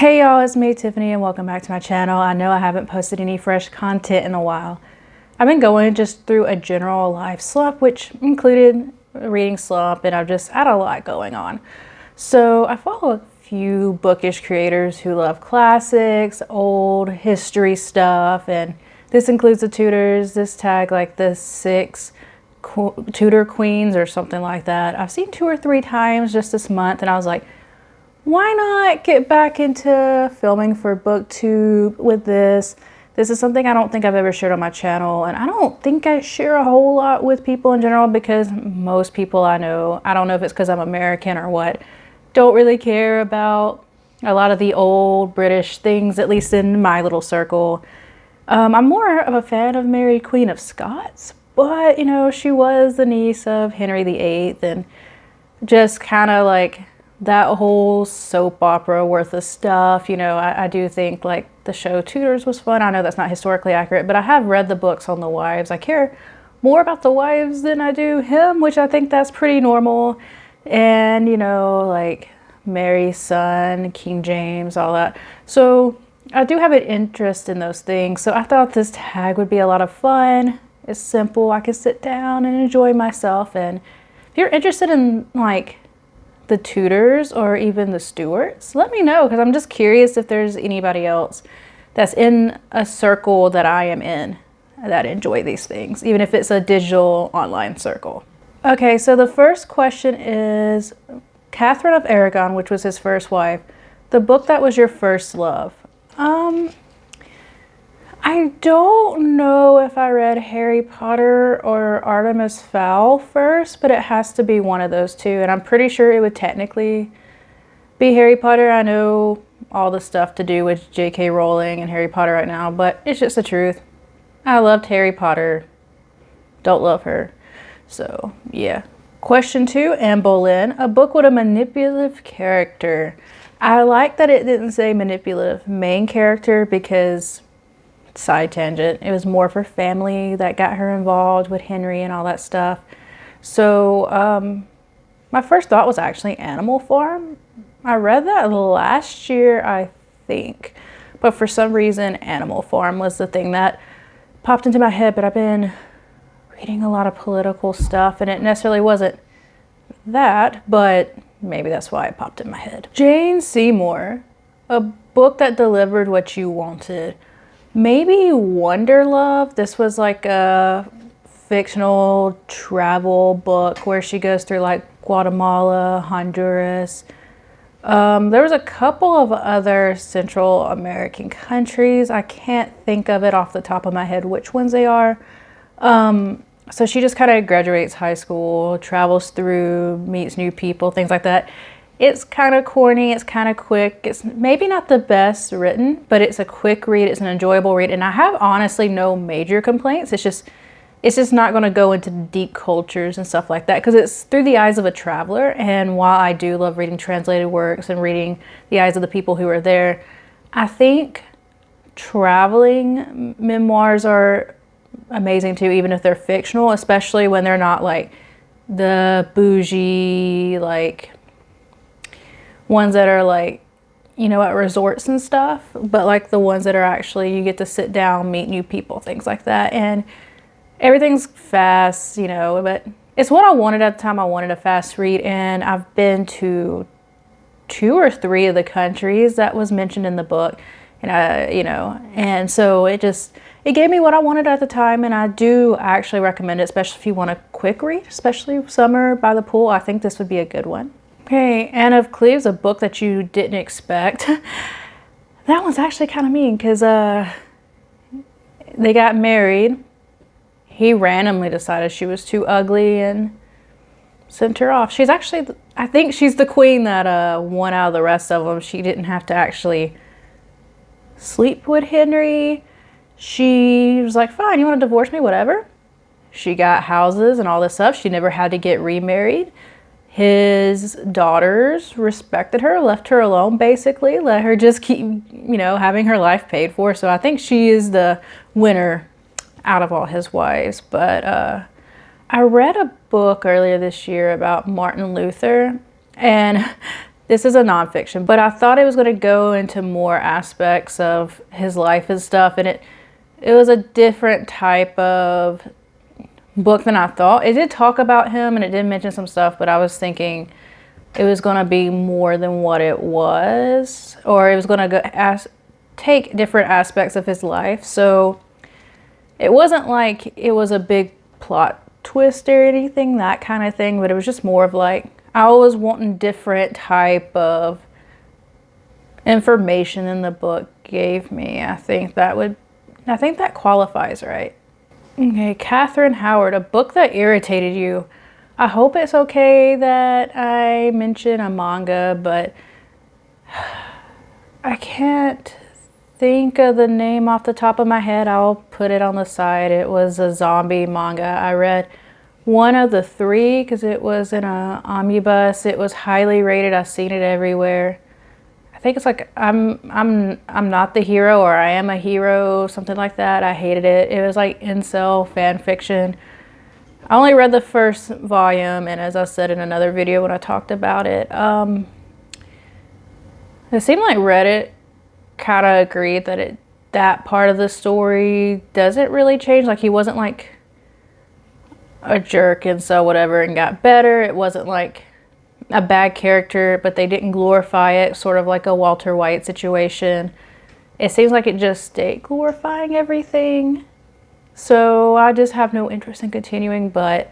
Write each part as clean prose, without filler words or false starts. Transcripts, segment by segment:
Hey y'all, it's me Tiffany and welcome back to my channel. I know I haven't posted any fresh content in a while. I've been going just through a general life slump, which included a reading slump, and I've just had a lot going on. So I follow a few bookish creators who love classics, old history stuff, and this includes the Tudors. This tag like the 6 Tudor queens or something like that. I've seen 2 or 3 times just this month, and I was like, why not get back into filming for booktube with this? This is something I don't think I've ever shared on my channel, and I don't think I share a whole lot with people in general because most people I know, I don't know if it's because I'm American or what, don't really care about a lot of the old British things, at least in my little circle. I'm more of a fan of Mary, Queen of Scots, but you know, she was the niece of Henry VIII, and just kind of like that whole soap opera worth of stuff. You know, I do think like the show Tudors was fun. I know that's not historically accurate, but I have read the books on the wives. I care more about the wives than I do him, which I think that's pretty normal. And, you know, like Mary's son, King James, all that. So I do have an interest in those things. So I thought this tag would be a lot of fun. It's simple. I can sit down and enjoy myself. And if you're interested in like the Tudors or even the Stuarts, let me know, because I'm just curious if there's anybody else that's in a circle that I am in that enjoy these things, even if it's a digital online circle. Okay, so the first question is Katherine of Aragon, which was his first wife, the book that was your first love. I don't know if I read Harry Potter or Artemis Fowl first, but it has to be one of those two. And I'm pretty sure it would technically be Harry Potter. I know all the stuff to do with J.K. Rowling and Harry Potter right now, but it's just the truth. I loved Harry Potter. Don't love her. So, yeah. Question 2, Anne Boleyn, a book with a manipulative character. I like that it didn't say manipulative main character because... side tangent, it was more for family that got her involved with Henry and all that stuff. So my first thought was actually Animal Farm. I read that last year, I think, but for some reason Animal Farm was the thing that popped into my head. But I've been reading a lot of political stuff and it necessarily wasn't that, but maybe that's why it popped in my head. Jane Seymour, a book that delivered what you wanted. Maybe Wonder Love. This was like a fictional travel book where she goes through like Guatemala, Honduras. There was a couple of other Central American countries. I can't think of it off the top of my head which ones they are. So she just kind of graduates high school, travels through, meets new people, things like that. It's kind of corny, it's kind of quick, it's maybe not the best written, but it's a quick read, it's an enjoyable read, and I have honestly no major complaints. It's just not going to go into deep cultures and stuff like that because it's through the eyes of a traveler. And while I do love reading translated works and reading the eyes of the people who are there, I think traveling memoirs are amazing too, even if they're fictional, especially when they're not like the bougie, like ones that are like, you know, at resorts and stuff, but like the ones that are actually, you get to sit down, meet new people, things like that. And everything's fast, you know, but it's what I wanted at the time. I wanted a fast read, and I've been to 2 or 3 of the countries that was mentioned in the book. And you know, and so it gave me what I wanted at the time. And I do actually recommend it, especially if you want a quick read, especially summer by the pool. I think this would be a good one. Okay, Anne of Cleaves, a book that you didn't expect. That one's actually kind of mean because they got married. He randomly decided she was too ugly and sent her off. She's actually, I think she's the queen that won out of the rest of them. She didn't have to actually sleep with Henry. She was like, fine, you want to divorce me? Whatever. She got houses and all this stuff. She never had to get remarried. His daughters respected her, left her alone, basically, let her just keep, you know, having her life paid for. So I think she is the winner out of all his wives. But I read a book earlier this year about Martin Luther, and This is a nonfiction, but I thought it was going to go into more aspects of his life and stuff, and it was a different type of book than I thought. It did talk about him and it did mention some stuff, but I was thinking it was going to be more than what it was, or it was going to take different aspects of his life. So it wasn't like it was a big plot twist or anything, that kind of thing, but it was just more of like, I was wanting different type of information than the book gave me. I think that qualifies, right? Okay, Katherine Howard, a book that irritated you. I hope it's okay that I mention a manga, but I can't think of the name off the top of my head. I'll put it on the side. It was a zombie manga. I read one of the 3 because it was in an omnibus. It was highly rated. I've seen it everywhere. I think it's like I'm not the hero, or I am a hero, something like that. I hated it. It was like incel fan fiction. I only read the first volume, and as I said in another video when I talked about it, it seemed like Reddit kind of agreed that that part of the story doesn't really change. Like, he wasn't like a jerk and so whatever and got better. It wasn't like a bad character, but they didn't glorify it, sort of like a Walter White situation. It seems like it just stayed glorifying everything. So I just have no interest in continuing, but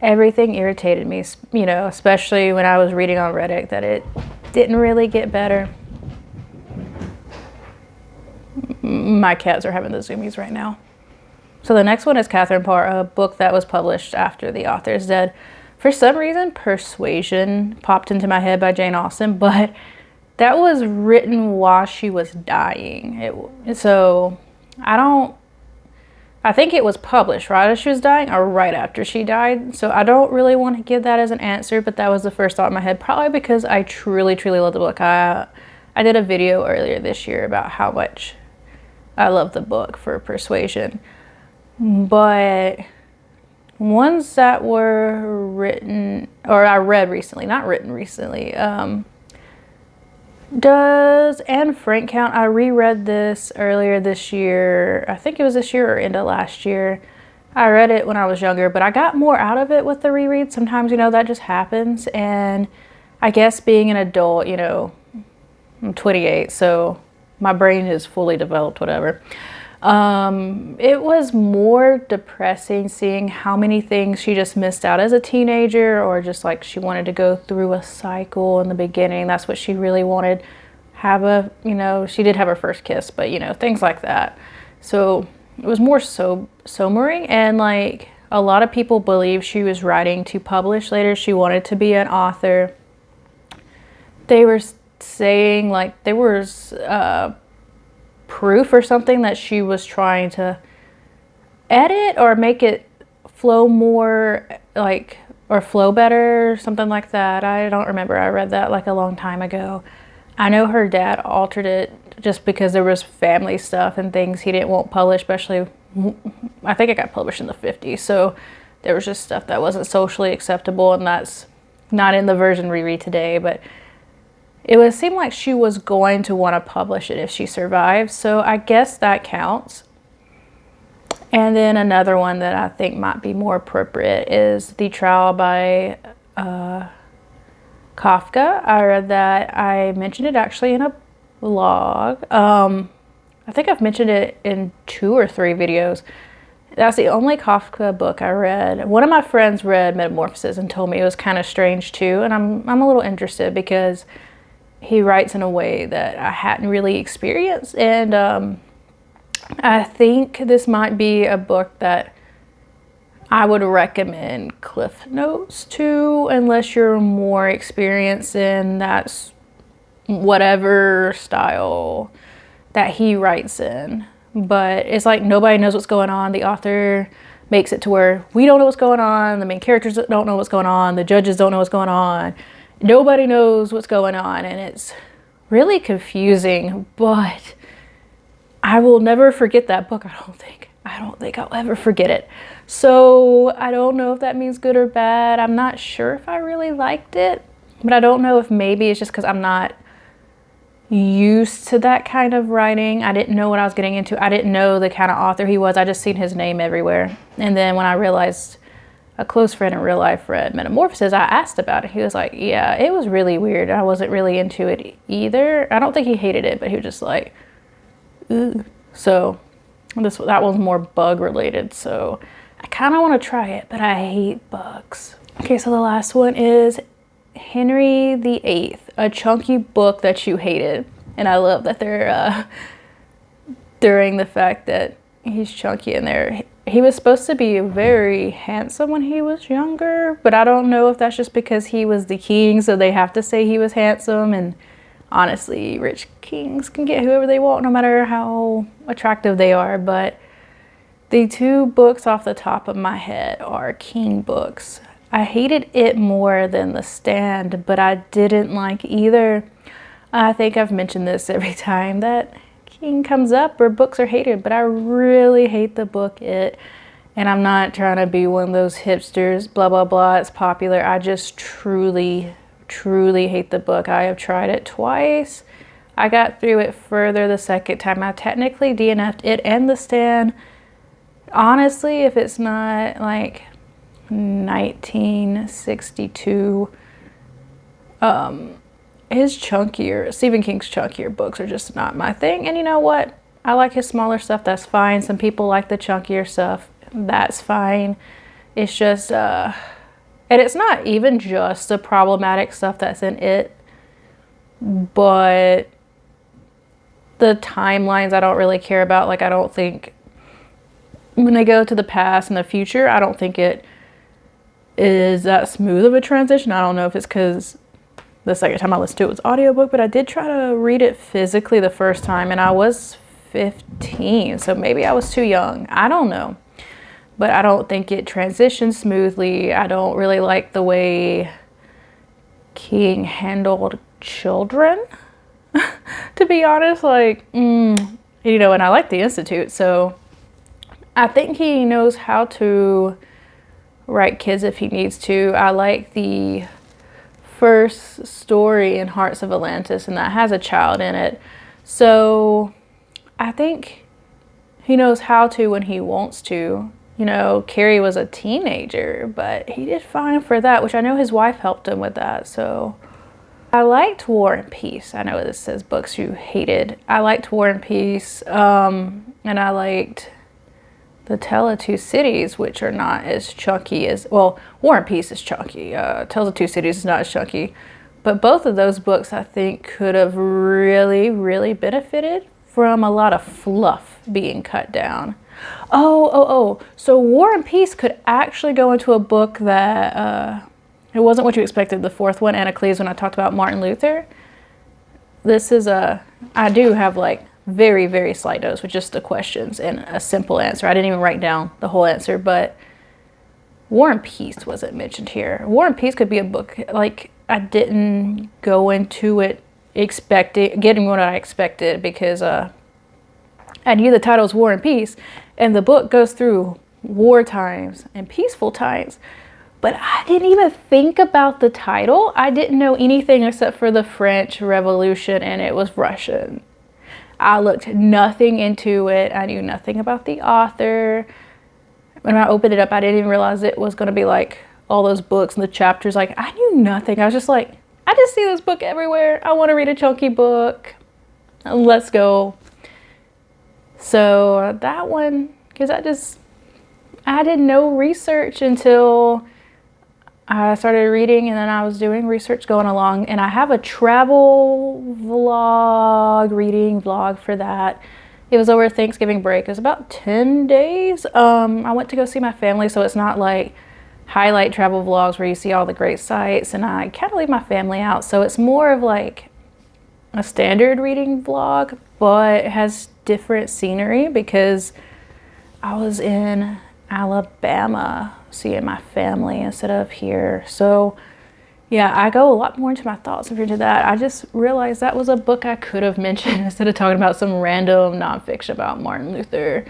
everything irritated me, you know, especially when I was reading on Reddit that it didn't really get better. My cats are having the zoomies right now. So the next one is Katherine Parr, a book that was published after the author is dead. For some reason, Persuasion popped into my head by Jane Austen, but that was written while she was dying. I think it was published right as she was dying or right after she died. So I don't really want to give that as an answer, but that was the first thought in my head, probably because I truly, truly love the book. I did a video earlier this year about how much I love the book for Persuasion. But ones that were written, or I read recently, not written recently, does Anne Frank count? I reread this earlier this year. I think it was this year or end of last year. I read it when I was younger, but I got more out of it with the reread. Sometimes, you know, that just happens. And I guess being an adult, you know, I'm 28, so my brain is fully developed, whatever. It was more depressing seeing how many things she just missed out as a teenager, or just like she wanted to go through a cycle in the beginning. That's what she really wanted. She did have her first kiss, but, you know, things like that. So it was more sobering, and like a lot of people believe she was writing to publish later. She wanted to be an author. They were saying like there was proof or something that she was trying to edit or make it flow more like, or flow better, something like that. I don't remember. I read that like a long time ago. I know her dad altered it just because there was family stuff and things he didn't want published, especially I think it got published in the 50s. So there was just stuff that wasn't socially acceptable, and that's not in the version we read today, but it would seem like she was going to want to publish it if she survived. So I guess that counts. And then another one that I think might be more appropriate is The Trial by Kafka. I read that. I mentioned it actually in a vlog. I think I've mentioned it in 2 or 3 videos. That's the only Kafka book I read. One of my friends read Metamorphosis and told me it was kind of strange too, and I'm a little interested because he writes in a way that I hadn't really experienced, and I think this might be a book that I would recommend Cliff Notes to, unless you're more experienced in that whatever style that he writes in. But it's like nobody knows what's going on. The author makes it to where we don't know what's going on, the main characters don't know what's going on, the judges don't know what's going on. Nobody knows what's going on, and it's really confusing, but I will never forget that book. I don't think I'll ever forget it. So I don't know if that means good or bad. I'm not sure if I really liked it. But I don't know if maybe it's just because I'm not used to that kind of writing. I didn't know what I was getting into. I didn't know the kind of author he was. I just seen his name everywhere. And then when I realized a close friend in real life read Metamorphoses, I asked about it. He was like, yeah, it was really weird. I wasn't really into it either. I don't think he hated it, but he was just like, ooh. So that was more bug related. So I kind of want to try it, but I hate bugs. Okay, so the last one is Henry VIII, a chunky book that you hated. And I love that they're during the fact that he's chunky in there. He was supposed to be very handsome when he was younger, but I don't know if that's just because he was the king, so they have to say he was handsome. And honestly, rich kings can get whoever they want, no matter how attractive they are. But the two books off the top of my head are king books. I hated it more than The Stand, but I didn't like either. I think I've mentioned this every time that king comes up or books are hated, but I really hate the book It. And I'm not trying to be one of those hipsters, blah, blah, blah, it's popular. I just truly hate the book. I have tried it twice. I got through it further the second time. I technically DNF'd It and The Stand. Honestly, if it's not like 1962, Stephen King's chunkier books are just not my thing. And you know what? I like his smaller stuff, that's fine. Some people like the chunkier stuff, that's fine. It's just, and it's not even just the problematic stuff that's in It, but the timelines I don't really care about. Like, I don't think, when they go to the past and the future, I don't think it is that smooth of a transition. I don't know if it's because the second time I listened to it was audiobook, but I did try to read it physically the first time, and I was 15, so maybe I was too young. I don't know. But I don't think it transitions smoothly. I don't really like the way King handled children, to be honest. Like, and I like The Institute, so I think he knows how to write kids if he needs to. I like the first story in Hearts of Atlantis, and that has a child in it. So I think he knows how to when he wants to. Carrie was a teenager, but he did fine for that, which I know his wife helped him with that. So I liked War and Peace. I know this says books you hated. I liked War and Peace, and I liked The Tale of Two Cities, which are not as chunky as, well, War and Peace is chunky. Tales of Two Cities is not as chunky. But both of those books, I think, could have really benefited from a lot of fluff being cut down. So War and Peace could actually go into a book that, it wasn't what you expected, the fourth one, Anna Cleaves, when I talked about Martin Luther. This is I do have like very slight notes with just the questions and a simple answer. I didn't even write down the whole answer, but War and Peace wasn't mentioned here. War and Peace could be a book, like, I didn't go into it getting what I expected, because I knew the title was War and Peace, and the book goes through war times and peaceful times. But I didn't even think about the title. I didn't know anything except for the French Revolution, and it was Russian. I looked nothing into it. I knew nothing about the author. When I opened it up, I didn't even realize it was going to be like all those books and the chapters. Like, I knew nothing. I was just like, I just see this book everywhere. I want to read a chunky book. Let's go. So that one, because I did no research until I started reading, and then I was doing research going along, and I have a travel reading vlog for that. It was over Thanksgiving break. It was about 10 days. I went to go see my family, so it's not like highlight travel vlogs where you see all the great sites, and I kind of leave my family out. So it's more of like a standard reading vlog, but it has different scenery because I was in Alabama seeing my family instead of here. So yeah, I go a lot more into my thoughts into that. I just realized that was a book I could have mentioned instead of talking about some random nonfiction about Martin Luther.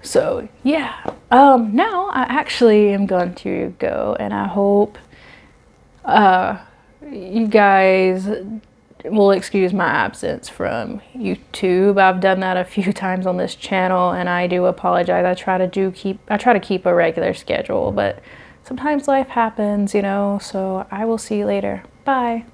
So yeah, now I actually am going to go, and I hope you guys will excuse my absence from YouTube. I've done that a few times on this channel, and I do apologize. I try to keep a regular schedule, but sometimes life happens, you know, so I will see you later. Bye.